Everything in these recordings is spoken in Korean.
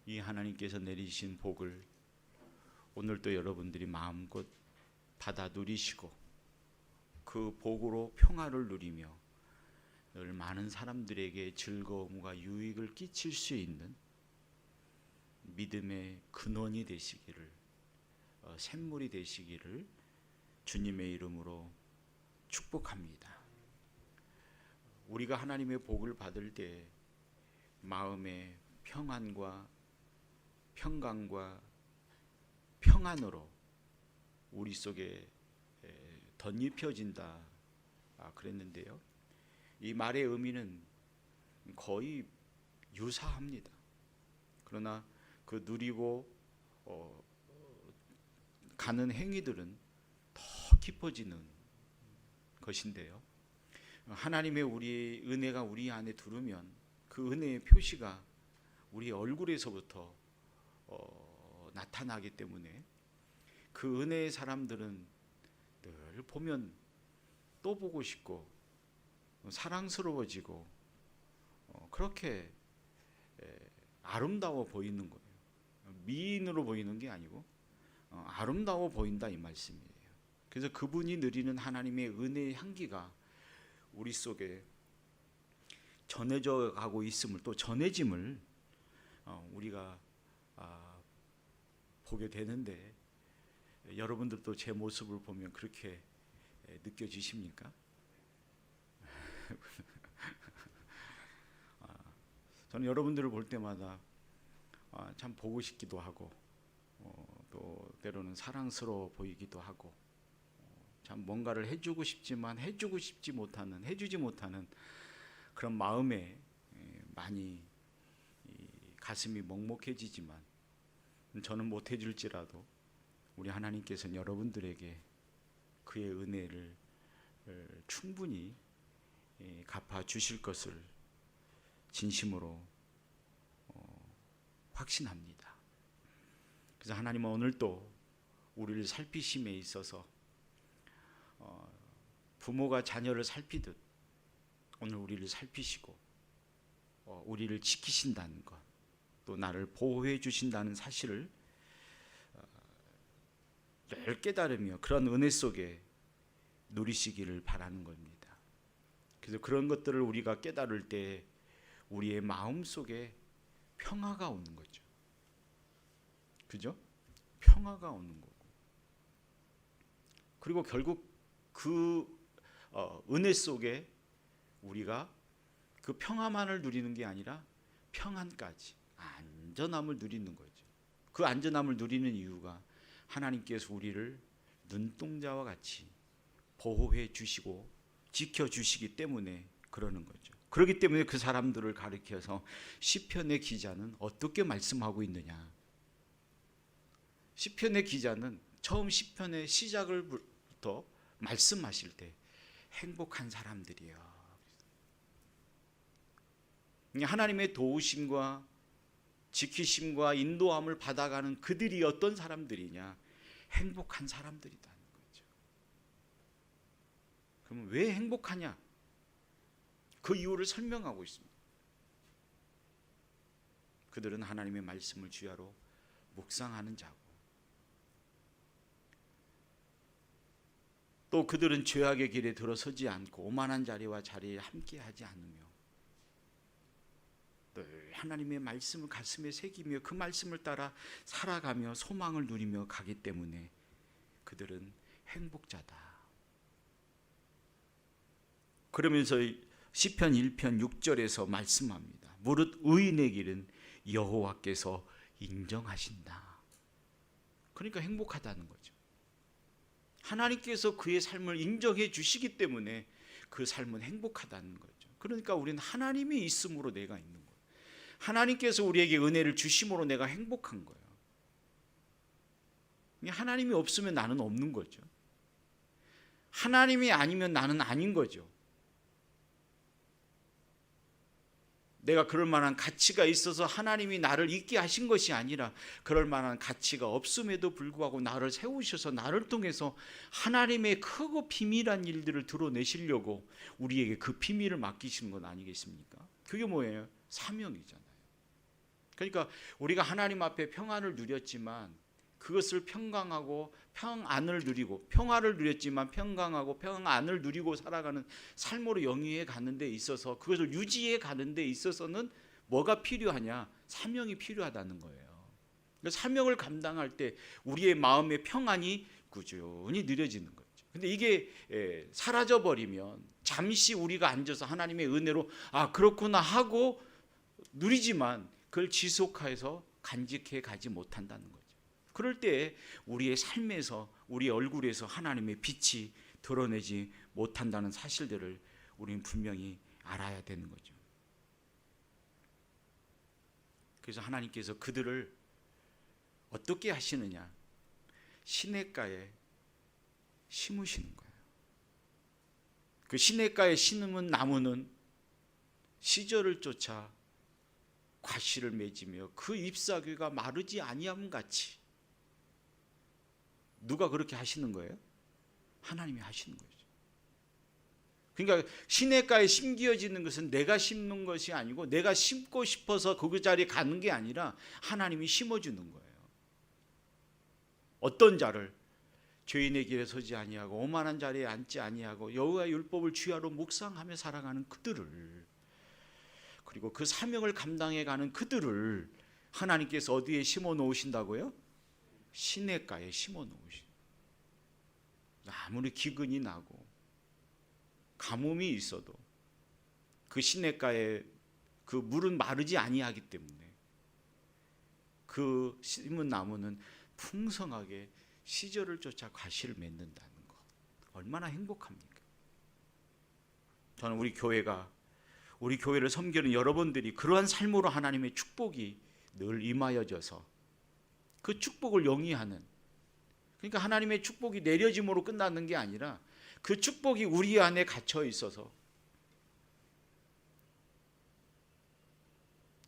이 하나님께서 내리신 복을 오늘도 여러분들이 마음껏 받아 누리시고 그 복으로 평화를 누리며 늘 많은 사람들에게 즐거움과 유익을 끼칠 수 있는 믿음의 근원이 되시기를, 샘물이 되시기를 주님의 이름으로 축복합니다. 우리가 하나님의 복을 받을 때 마음의 평안과 평강과 평안으로 우리 속에 덧입혀진다 그랬는데요. 이 말의 의미는 거의 유사합니다. 그러나 그 누리고 가는 행위들은 더 깊어지는 것인데요. 하나님의 우리 은혜가 우리 안에 들으면 그 은혜의 표시가 우리 얼굴에서부터 나타나기 때문에 그 은혜의 사람들은 늘 보면 또 보고 싶고 사랑스러워지고 그렇게 아름다워 보이는 거예요. 미인으로 보이는 게 아니고 아름다워 보인다 이 말씀이에요. 그래서 그분이 누리는 하나님의 은혜의 향기가 우리 속에 전해져 가고 있음을, 또 전해짐을 우리가 보게 되는데, 여러분들도 제 모습을 보면 그렇게 느껴지십니까? 저는 여러분들을 볼 때마다 참 보고 싶기도 하고 또 때로는 사랑스러워 보이기도 하고 참 뭔가를 해주고 싶지만 해주지 못하는 그런 마음에 많이 가슴이 먹먹해지지만, 저는 못해줄지라도 우리 하나님께서는 여러분들에게 그의 은혜를 충분히 갚아주실 것을 진심으로 확신합니다. 그래서 하나님은 오늘 또 우리를 살피심에 있어서 부모가 자녀를 살피듯 오늘 우리를 살피시고 우리를 지키신다는 것, 또 나를 보호해 주신다는 사실을 늘 깨달으며 그런 은혜 속에 누리시기를 바라는 겁니다. 그래서 그런 것들을 우리가 깨달을 때 우리의 마음 속에 평화가 오는 거죠. 그죠? 평화가 오는 거고, 그리고 결국 그 은혜 속에 우리가 그 평화만을 누리는 게 아니라 평안까지, 안전함을 누리는 거죠. 그 안전함을 누리는 이유가 하나님께서 우리를 눈동자와 같이 보호해 주시고 지켜주시기 때문에 그러는 거죠. 그렇기 때문에 그 사람들을 가리켜서 시편의 기자는 어떻게 말씀하고 있느냐. 시편의 기자는 처음 시편의 시작을부터 말씀하실 때 행복한 사람들이요, 하나님의 도우심과 지키심과 인도함을 받아가는 그들이 어떤 사람들이냐, 행복한 사람들이라는 거죠. 그러면 왜 행복하냐, 그 이유를 설명하고 있습니다. 그들은 하나님의 말씀을 주야로 묵상하는 자고, 또 그들은 죄악의 길에 들어서지 않고 오만한 자리와 자리에 함께하지 않으며 늘 하나님의 말씀을 가슴에 새기며 그 말씀을 따라 살아가며 소망을 누리며 가기 때문에 그들은 행복자다. 그러면서 시편 1편 6절에서 말씀합니다. 무릇 의인의 길은 여호와께서 인정하신다. 그러니까 행복하다는 거죠. 하나님께서 그의 삶을 인정해 주시기 때문에 그 삶은 행복하다는 거죠. 그러니까 우리는 하나님이 있음으로 내가 있는 거예요. 하나님께서 우리에게 은혜를 주심으로 내가 행복한 거예요. 하나님이 없으면 나는 없는 거죠. 하나님이 아니면 나는 아닌 거죠. 내가 그럴 만한 가치가 있어서 하나님이 나를 있게 하신 것이 아니라 그럴 만한 가치가 없음에도 불구하고 나를 세우셔서 나를 통해서 하나님의 크고 비밀한 일들을 드러내시려고 우리에게 그 비밀을 맡기시는 건 아니겠습니까? 그게 뭐예요? 사명이잖아요. 그러니까 우리가 하나님 앞에 평안을 누렸지만 그것을 평강하고 평안을 누리고, 평화를 누렸지만 평강하고 평안을 누리고 살아가는 삶으로 영위해 가는 데 있어서, 그것을 유지해 가는 데 있어서는 뭐가 필요하냐? 사명이 필요하다는 거예요. 사명을 감당할 때 우리의 마음의 평안이 꾸준히 누려지는 거죠. 근데 이게 사라져 버리면 잠시 우리가 앉아서 하나님의 은혜로 그렇구나 하고 누리지만 그걸 지속해서 간직해 가지 못한다는 거죠. 그럴 때 우리의 삶에서, 우리 얼굴에서 하나님의 빛이 드러내지 못한다는 사실들을 우리는 분명히 알아야 되는 거죠. 그래서 하나님께서 그들을 어떻게 하시느냐? 시냇가에 심으시는 거예요. 그 시냇가에 심은 나무는 시절을 쫓아 과실을 맺으며 그 잎사귀가 마르지 아니함 같이. 누가 그렇게 하시는 거예요? 하나님이 하시는 거죠. 그러니까 시냇가에 심겨지는 것은 내가 심는 것이 아니고, 내가 심고 싶어서 그 자리에 가는 게 아니라 하나님이 심어주는 거예요. 어떤 자를? 죄인의 길에 서지 아니하고 오만한 자리에 앉지 아니하고 여호와의 율법을 주야로 묵상하며 살아가는 그들을, 그리고 그 사명을 감당해가는 그들을 하나님께서 어디에 심어 놓으신다고요? 시냇가에 심어 놓으신. 아무리 기근이 나고 가뭄이 있어도 그 시냇가에 그 물은 마르지 아니하기 때문에 그 심은 나무는 풍성하게 시절을 쫓아 과실을 맺는다는 것, 얼마나 행복합니까? 저는 우리 교회를 섬기는 여러분들이 그러한 삶으로 하나님의 축복이 늘 임하여져서 그 축복을 영위하는, 그러니까 하나님의 축복이 내려짐으로 끝나는 게 아니라 그 축복이 우리 안에 갇혀 있어서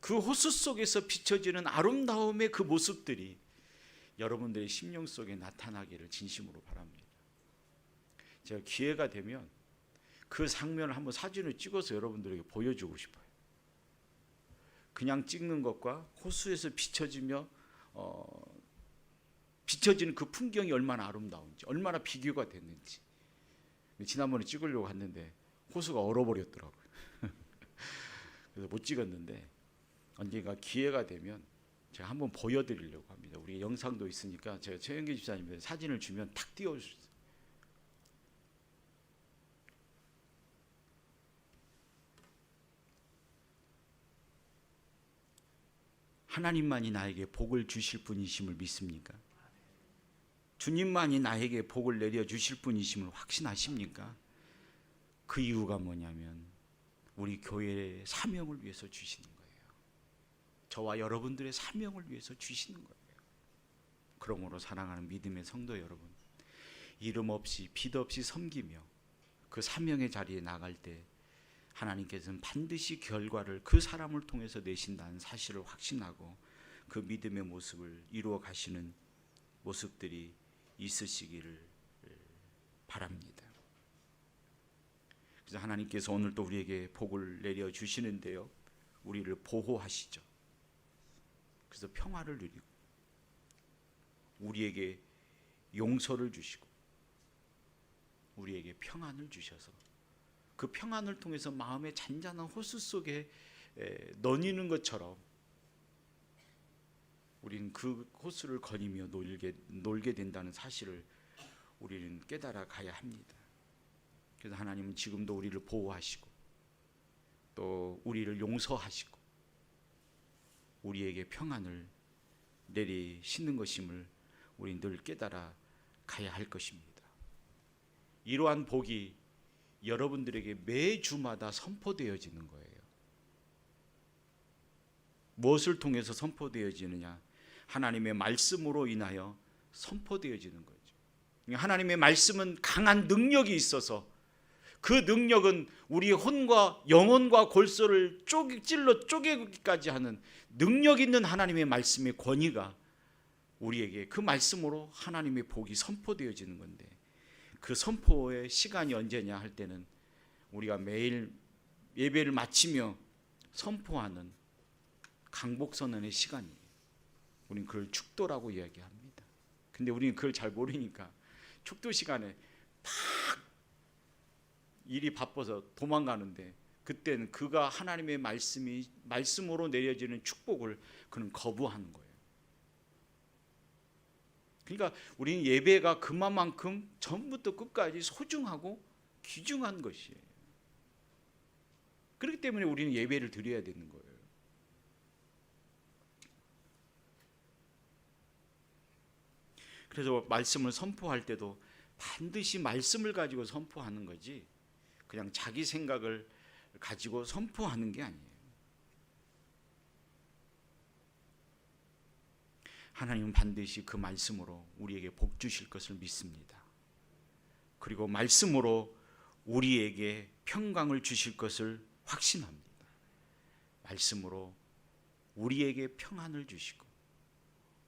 그 호수 속에서 비춰지는 아름다움의 그 모습들이 여러분들의 심령 속에 나타나기를 진심으로 바랍니다. 제가 기회가 되면 그 장면을 한번 사진을 찍어서 여러분들에게 보여주고 싶어요. 그냥 찍는 것과 호수에서 비춰지며 비춰지는 그 풍경이 얼마나 아름다운지, 얼마나 비교가 됐는지. 지난번에 찍으려고 했는데 호수가 얼어버렸더라고요. 그래서 못 찍었는데 언젠가 기회가 되면 제가 한번 보여드리려고 합니다. 우리 영상도 있으니까 제가 최영기 집사님한테 사진을 주면 탁 띄워주세요. 하나님만이 나에게 복을 주실 분이심을 믿습니까? 주님만이 나에게 복을 내려주실 분이심을 확신하십니까? 그 이유가 뭐냐면 우리 교회의 사명을 위해서 주시는 거예요. 저와 여러분들의 사명을 위해서 주시는 거예요. 그러므로 사랑하는 믿음의 성도 여러분, 이름 없이 빛 없이 섬기며 그 사명의 자리에 나갈 때 하나님께서는 반드시 결과를 그 사람을 통해서 내신다는 사실을 확신하고 그 믿음의 모습을 이루어 가시는 모습들이 있으시기를 바랍니다. 그래서 하나님께서 오늘 또 우리에게 복을 내려 주시는데요, 우리를 보호하시죠. 그래서 평화를 누리고 우리에게 용서를 주시고 우리에게 평안을 주셔서 그 평안을 통해서 마음의 잔잔한 호수 속에 너니는 것처럼 우리는 그 호수를 거니며 놀게 된다는 사실을 우리는 깨달아 가야 합니다. 그래서 하나님은 지금도 우리를 보호하시고 또 우리를 용서하시고 우리에게 평안을 내리시는 것임을 우리 늘 깨달아 가야 할 것입니다. 이러한 복이 여러분들에게 매주마다 선포되어지는 거예요. 무엇을 통해서 선포되어지느냐? 하나님의 말씀으로 인하여 선포되어지는 거죠. 하나님의 말씀은 강한 능력이 있어서 그 능력은 우리의 혼과 영혼과 골소를 찔러 쪼개기까지 하는 능력 있는 하나님의 말씀의 권위가 우리에게 그 말씀으로 하나님의 복이 선포되어지는 건데, 그 선포의 시간이 언제냐 할 때는 우리가 매일 예배를 마치며 선포하는 강복선언의 시간이에요. 우리는 그걸 축도라고 이야기합니다. 근데 우리는 그걸 잘 모르니까 축도 시간에 막 일이 바빠서 도망가는데, 그때는 그가 하나님의 말씀으로 내려지는 축복을 그는 거부하는 거예요. 그러니까 우리는 예배가 그만큼 전부터 끝까지 소중하고 귀중한 것이에요. 그렇기 때문에 우리는 예배를 드려야 되는 거예요. 그래서 말씀을 선포할 때도 반드시 말씀을 가지고 선포하는 거지, 그냥 자기 생각을 가지고 선포하는 게 아니에요. 하나님은 반드시 그 말씀으로 우리에게 복 주실 것을 믿습니다. 그리고 말씀으로 우리에게 평강을 주실 것을 확신합니다. 말씀으로 우리에게 평안을 주시고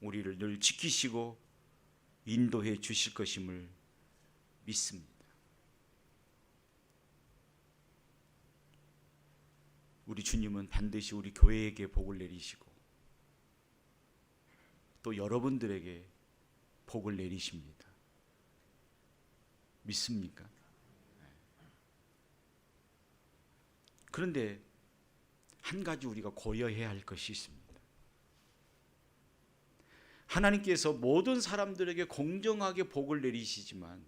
우리를 늘 지키시고 인도해 주실 것임을 믿습니다. 우리 주님은 반드시 우리 교회에게 복을 내리시고 또 여러분들에게 복을 내리십니다. 믿습니까? 그런데 한 가지 우리가 고려해야 할 것이 있습니다. 하나님께서 모든 사람들에게 공정하게 복을 내리시지만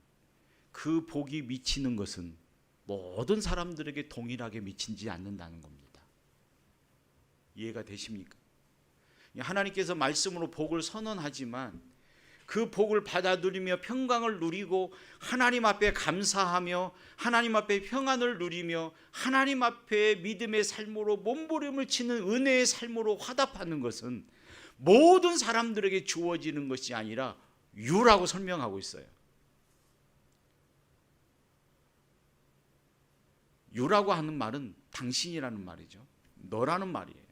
그 복이 미치는 것은 모든 사람들에게 동일하게 미치지 않는다는 겁니다. 이해가 되십니까? 하나님께서 말씀으로 복을 선언하지만 그 복을 받아 누리며 평강을 누리고 하나님 앞에 감사하며 하나님 앞에 평안을 누리며 하나님 앞에 믿음의 삶으로 몸부림을 치는 은혜의 삶으로 화답하는 것은 모든 사람들에게 주어지는 것이 아니라 유라고 설명하고 있어요. 유라고 하는 말은 당신이라는 말이죠. 너라는 말이에요.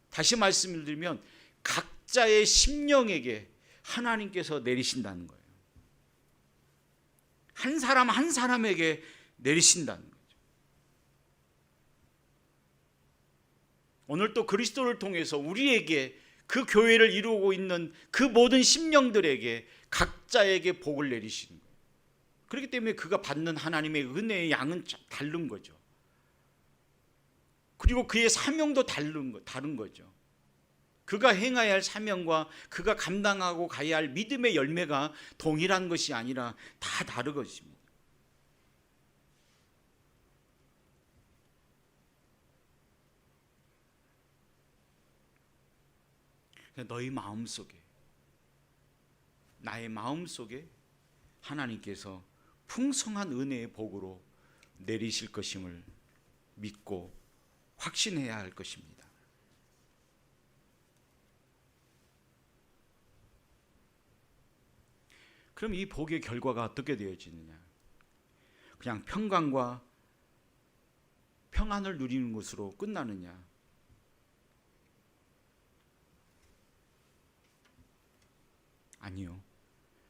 다시 말씀을 드리면 각자의 심령에게 하나님께서 내리신다는 거예요. 한 사람 한 사람에게 내리신다는 거죠. 오늘 또 그리스도를 통해서 우리에게 그 교회를 이루고 있는 그 모든 심령들에게 각자에게 복을 내리시는 거예요. 그렇기 때문에 그가 받는 하나님의 은혜의 양은 다른 거죠. 그리고 그의 사명도 다른 거죠. 그가 행해야 할 사명과 그가 감당하고 가야 할 믿음의 열매가 동일한 것이 아니라 다 다른 것입니다. 너희 마음속에, 나의 마음속에 하나님께서 풍성한 은혜의 복으로 내리실 것임을 믿고 확신해야 할 것입니다. 그럼 이 복의 결과가 어떻게 되어지느냐? 그냥 평강과 평안을 누리는 것으로 끝나느냐? 아니요.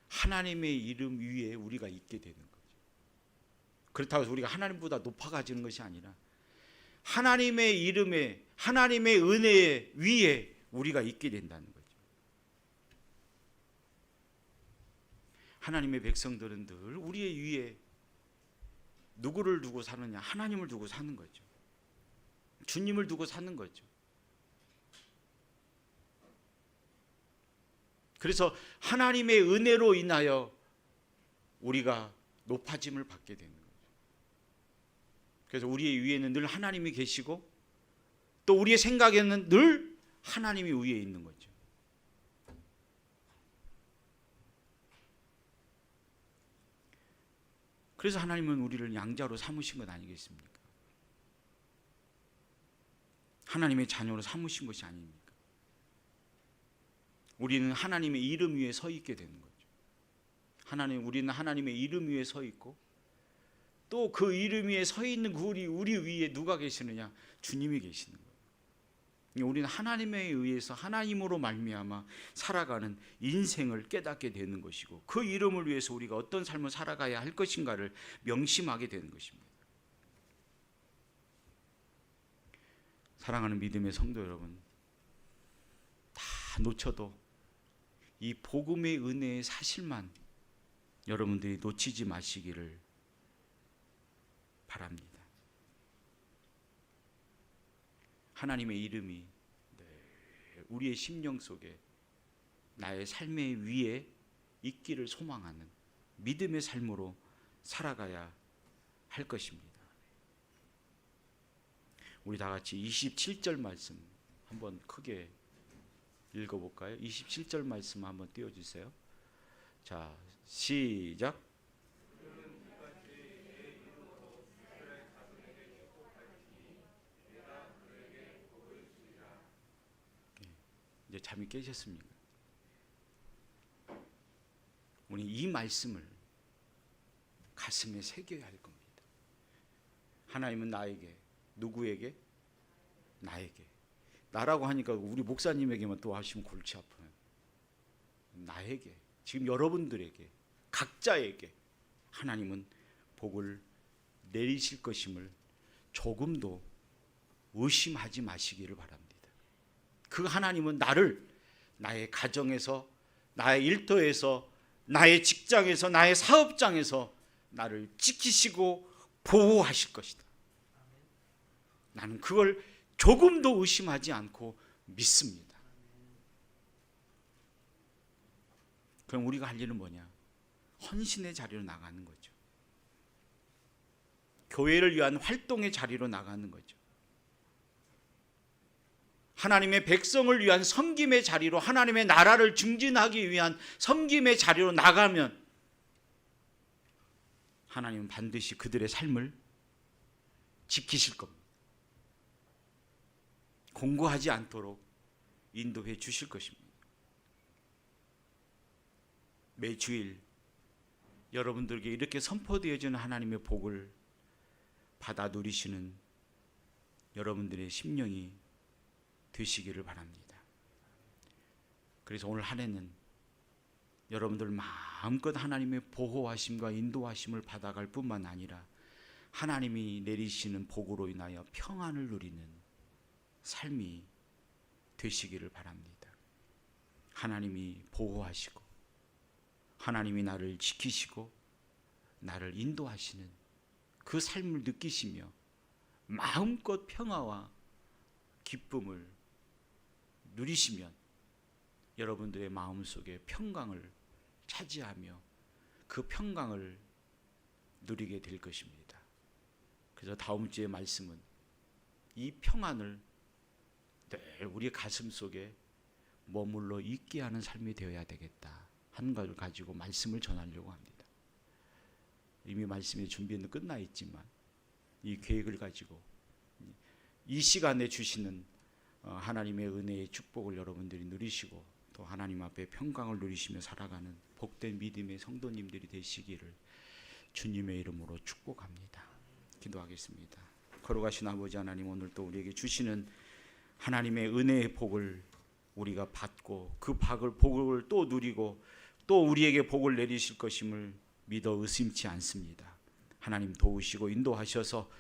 하나님의 이름 위에 우리가 있게 되는 거죠. 그렇다고 해서 우리가 하나님보다 높아가지는 것이 아니라 하나님의 이름에, 하나님의 은혜 위에 우리가 있게 된다는 거죠. 하나님의 백성들은 늘 우리의 위에 누구를 두고 사느냐? 하나님을 두고 사는 거죠. 주님을 두고 사는 거죠. 그래서 하나님의 은혜로 인하여 우리가 높아짐을 받게 되는 거죠. 그래서 우리의 위에는 늘 하나님이 계시고 또 우리의 생각에는 늘 하나님이 위에 있는 거죠. 그래서 하나님은 우리를 양자로 삼으신 것 아니겠습니까? 하나님의 자녀로 삼으신 것이 아닙니까? 우리는 하나님의 이름 위에 서 있게 되는 거죠. 우리는 하나님의 이름 위에 서 있고 또 그 이름 위에 서 있는 우리 위에 누가 계시느냐? 주님이 계시는 거예요. 우리는 하나님에 의해서 하나님으로 말미암아 살아가는 인생을 깨닫게 되는 것이고 그 이름을 위해서 우리가 어떤 삶을 살아가야 할 것인가를 명심하게 되는 것입니다. 사랑하는 믿음의 성도 여러분, 다 놓쳐도 이 복음의 은혜의 사실만 여러분들이 놓치지 마시기를 바랍니다. 하나님의 이름이 우리의 심령 속에 나의 삶의 위에 있기를 소망하는 믿음의 삶으로 살아가야 할 것입니다. 우리 다 같이 27절 말씀 한번 크게 읽어볼까요? 27절 말씀 한번 띄워주세요. 자, 시작. 이제 잠이 깨셨습니까? 우리 이 말씀을 가슴에 새겨야 할 겁니다. 하나님은 나에게, 누구에게? 나에게. 나라고 하니까 우리 목사님에게만 또 하시면 골치 아파요. 나에게, 지금 여러분들에게, 각자에게 하나님은 복을 내리실 것임을 조금도 의심하지 마시기를 바랍니다. 그 하나님은 나를 나의 가정에서, 나의 일터에서, 나의 직장에서, 나의 사업장에서 나를 지키시고 보호하실 것이다. 나는 그걸 조금도 의심하지 않고 믿습니다. 그럼 우리가 할 일은 뭐냐? 헌신의 자리로 나가는 거죠. 교회를 위한 활동의 자리로 나가는 거죠. 하나님의 백성을 위한 섬김의 자리로, 하나님의 나라를 증진하기 위한 섬김의 자리로 나가면 하나님은 반드시 그들의 삶을 지키실 겁니다. 공고하지 않도록 인도해 주실 것입니다. 매주일 여러분들에게 이렇게 선포되어지는 하나님의 복을 받아 누리시는 여러분들의 심령이 되시기를 바랍니다. 그래서 오늘 한 해는 여러분들 마음껏 하나님의 보호하심과 인도하심을 받아갈 뿐만 아니라 하나님이 내리시는 복으로 인하여 평안을 누리는 삶이 되시기를 바랍니다. 하나님이 보호하시고 하나님이 나를 지키시고 나를 인도하시는 그 삶을 느끼시며 마음껏 평화와 기쁨을 누리시면 여러분들의 마음속에 평강을 차지하며 그 평강을 누리게 될 것입니다. 그래서 다음 주의 말씀은 이 평안을 늘 우리 가슴 속에 머물러 있게 하는 삶이 되어야 되겠다 하는 것을 가지고 말씀을 전하려고 합니다. 이미 말씀의 준비는 끝나 있지만 이 계획을 가지고 이 시간에 주시는 하나님의 은혜의 축복을 여러분들이 누리시고 또 하나님 앞에 평강을 누리시며 살아가는 복된 믿음의 성도님들이 되시기를 주님의 이름으로 축복합니다. 기도하겠습니다. 거룩하신 아버지 하나님, 오늘 또 우리에게 주시는 하나님의 은혜의 복을 우리가 받고 그 복을 또 누리고 또 우리에게 복을 내리실 것임을 믿어 의심치 않습니다. 하나님 도우시고 인도하셔서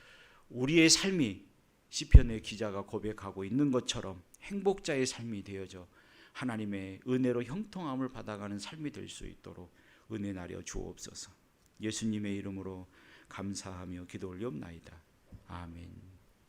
우리의 삶이 시편의 기자가 고백하고 있는 것처럼 행복자의 삶이 되어져 하나님의 은혜로 형통함을 받아가는 삶이 될 수 있도록 은혜 나려 주옵소서. 예수님의 이름으로 감사하며 기도 올리옵나이다. 아멘.